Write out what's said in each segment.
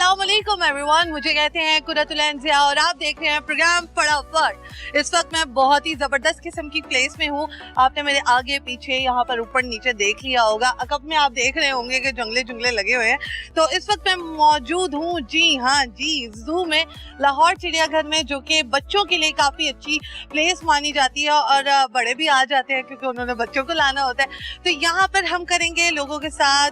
अस्सलाम वालेकुम एवरीवन, मुझे कहते हैं कुरतुल अंज़िया और आप देख रहे हैं प्रोग्राम फटाफट। इस वक्त मैं बहुत ही ज़बरदस्त किस्म की प्लेस में हूँ। आपने मेरे आगे पीछे यहाँ पर ऊपर नीचे देख लिया होगा। अकब में आप देख रहे होंगे कि जंगले जुंगले लगे हुए हैं। तो इस वक्त मैं मौजूद हूँ जी हाँ जी ज़ू में, लाहौर चिड़ियाघर में, जो कि बच्चों के लिए काफ़ी अच्छी प्लेस मानी जाती है और बड़े भी आ जाते हैं क्योंकि उन्होंने बच्चों को लाना होता है। तो यहाँ पर हम करेंगे लोगों के साथ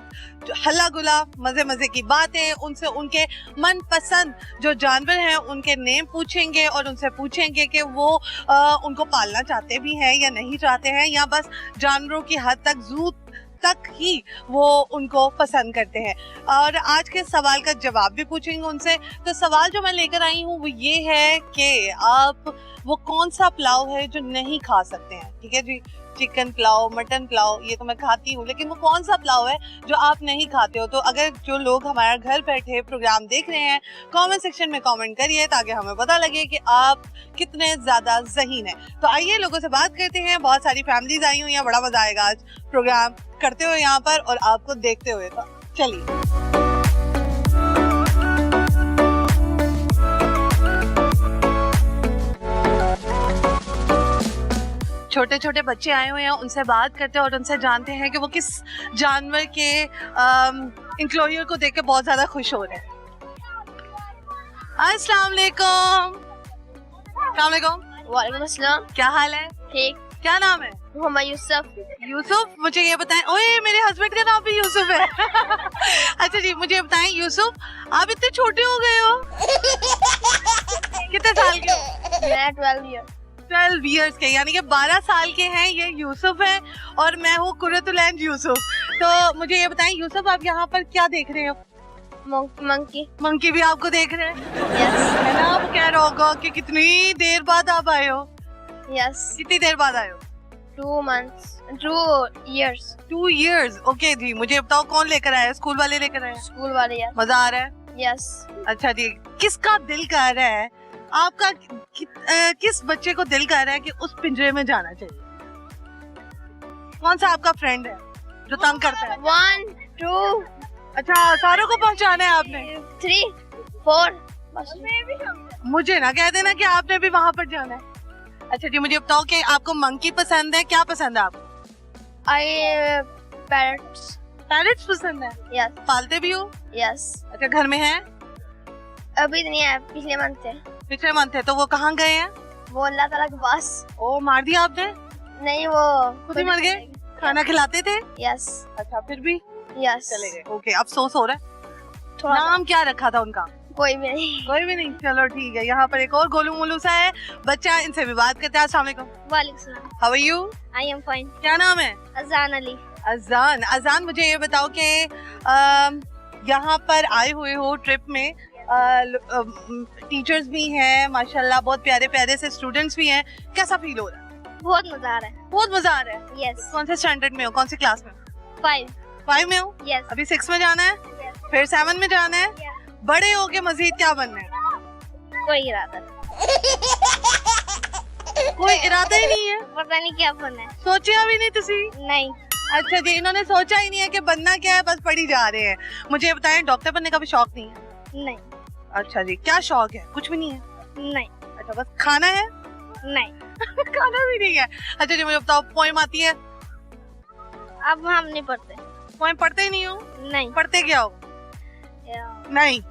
हल्ला गुला, मजे मजे की बातें, उनसे उनके मनपसंद जो जानवर हैं उनके नेम पूछेंगे और उनसे पूछेंगे कि वो उनको पालना चाहते भी हैं या नहीं चाहते हैं, या बस जानवरों की हद तक ज़ू तक ही वो उनको पसंद करते हैं। और आज के सवाल का जवाब भी पूछेंगे उनसे। तो सवाल जो मैं लेकर आई हूँ वो ये है कि आप वो कौन सा पुलाव है जो नहीं खा सकते हैं। ठीक है जी, चिकन पुलाव, मटन पुलाव ये तो मैं खाती हूँ, लेकिन वो कौन सा पुलाव है जो आप नहीं खाते हो। तो अगर जो लोग हमारा घर बैठे प्रोग्राम देख रहे हैं, कमेंट सेक्शन में कमेंट करिए ताकि हमें पता लगे कि आप कितने ज़्यादा ज़हीन हैं। तो आइए लोगों से बात करते हैं। बहुत सारी फैमिलीज आई हुई हैं, बड़ा मज़ा आएगा आज प्रोग्राम करते हुए यहाँ पर और आपको देखते हुए। तो चलिए। छोटे छोटे बच्चे आए हुए हैं, उनसे बात करते हैं और उनसे जानते हैं कि वो किस जानवर के इंक्लोजर को देख के बहुत ज़्यादा खुश हो रहे हैं। अस्सलाम वालेकुम। अस्सलाम वालेकुम। वालेकुम अस्सलाम। क्या हाल है? ठीक। क्या नाम है? मोहम्मद यूसुफ। यूसुफ, मुझे ये बताएं। ओए, मेरे हस्बैंड का नाम भी यूसुफ है। अच्छा जी, मुझे बताएं यूसुफ, आप इतने छोटे हो गए हो। कितने साल के हो? मैं 12 ईयर। 12 इयर्स के, यानी कि 12 साल के हैं ये यूसुफ है और मैं हूँ कुरतुल यूसुफ। तो मुझे ये बताएं यूसुफ, आप यहाँ पर क्या देख रहे हो? मंकी। मंकी भी आपको देख रहे हैं? यस। है ना, आप कह रहे होगा कि कितनी देर बाद आप आए हो? यस। कितनी देर बाद आए हो? 2 months 2 years। 2 years। ओके जी, मुझे बताओ कौन लेकर आया? स्कूल वाले लेकर आए? स्कूल वाले। यस। मजा आ रहा है? यस। अच्छा जी, किसका दिल कर रहा है आपका किस बच्चे को दिल कर रहा है कि उस पिंजरे में जाना चाहिए? कौन सा आपका फ्रेंड है जो तंग करता है? 1 2 अच्छा, सारों को पहुंचाना है आपने? 3 4 बस। मुझे ना कह देना कि आपने भी वहाँ पर जाना है। अच्छा जी, मुझे बताओ कि आपको मंकी पसंद है, क्या पसंद है आपको? आई पैरट्स। पैरट्स पसंद है? यस। पालते भी हो? यस। अच्छा, घर में है? अभी नहीं है, पिछले मंथ थे। पिछले मंथ है, तो वो कहाँ गए हैं? वो अल्लाह ताला के पास। ओ, मार दिया आपने? नहीं, वो खुद ही मर गए? खाना खिलाते थे? यस। अच्छा, फिर भी यस। चले गए। ओके, अफसोस हो रहा है। थोड़ा नाम क्या रखा था उनका? कोई भी नहीं। कोई भी नहीं। चलो ठीक है। यहाँ पर एक और गोलू मोलू सा है बच्चा, इनसे भी बात करते हैं। अस्सलाम वालेकुम। वालेकुम सलाम। How are you? I am fine. क्या नाम है? अजान अली। अजान। अजान, मुझे ये बताओ कि यहाँ पर आए हुए हो ट्रिप में, टीचर्स भी हैं माशाल्लाह, बहुत प्यारे प्यारे से स्टूडेंट्स भी हैं, कैसा फील हो रहा है? बहुत मजा आ रहा है। बहुत मजा आ रहा है। यस। कौन से स्टैंडर्ड में हो, कौन सी क्लास में? 5 में हो? यस। अभी 6 में जाना है, फिर 7 में जाना है। बड़े हो के मजीद क्या बनना है? कोई इरादा नहीं। कोई इरादा ही नहीं है? पता नहीं क्या बनना है। सोचा भी नहीं तुसी? नहीं। अच्छा जी, इन्होंने सोचा ही नहीं है कि बनना क्या है, बस पढ़ी जा रहे हैं। मुझे बताएं, डॉक्टर बनने का भी शौक नहीं है? नहीं। अच्छा जी, क्या शौक है? कुछ भी नहीं है? नहीं। अच्छा, बस खाना है? नहीं। खाना भी नहीं है। अच्छा जी, मुझे बताओ, पोएम आती है? अब हम नहीं पढ़ते। पोएम पढ़ते ही नहीं हो? नहीं। पढ़ते क्या हो? नहीं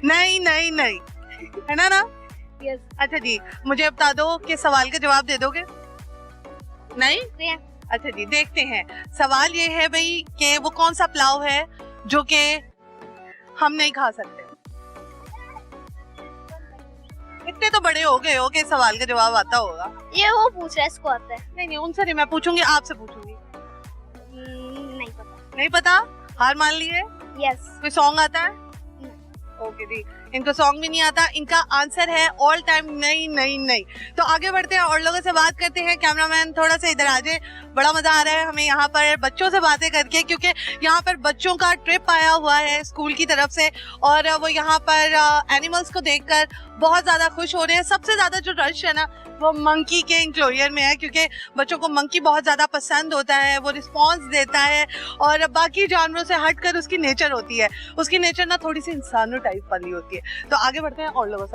नहीं नहीं नहीं, है ना? यस। अच्छा जी, मुझे बता दो कि सवाल का जवाब दे दोगे? नहीं? अच्छा जी, देखते हैं। सवाल ये है भाई कि वो कौन सा पुलाव है जो कि हम नहीं खा सकते। इतने तो बड़े हो गए हो कि सवाल का जवाब आता होगा। ये वो पूछ रहा है, इसको आता है। नहीं, उनसे नहीं मैं पूछूंगी, आपसे पूछूंगी। नहीं पता। नहीं पता? हार मान ली है? यस। कोई सॉन्ग आता है? ओके जी, इनको सॉन्ग भी नहीं आता। इनका आंसर है ऑल टाइम नहीं नहीं नहीं। तो आगे बढ़ते हैं और लोगों से बात करते हैं। कैमरामैन थोड़ा सा इधर आ जाए, बड़ा मजा आ रहा है हमें यहाँ पर बच्चों से बातें करके, क्योंकि यहाँ पर बच्चों का ट्रिप आया हुआ है स्कूल की तरफ से और वो यहाँ पर एनिमल्स को देखकर बहुत ज्यादा खुश हो रहे हैं। सबसे ज्यादा जो रश है ना वो मंकी के इंक्लोजर में है, क्योंकि बच्चों को मंकी बहुत ज्यादा पसंद होता है, वो रिस्पॉन्स देता है और बाकी जानवरों से हटकर उसकी नेचर होती है, उसकी नेचर ना थोड़ी सी इंसानों टाइप वाली होती है। तो आगे बढ़ते हैं और लोगों से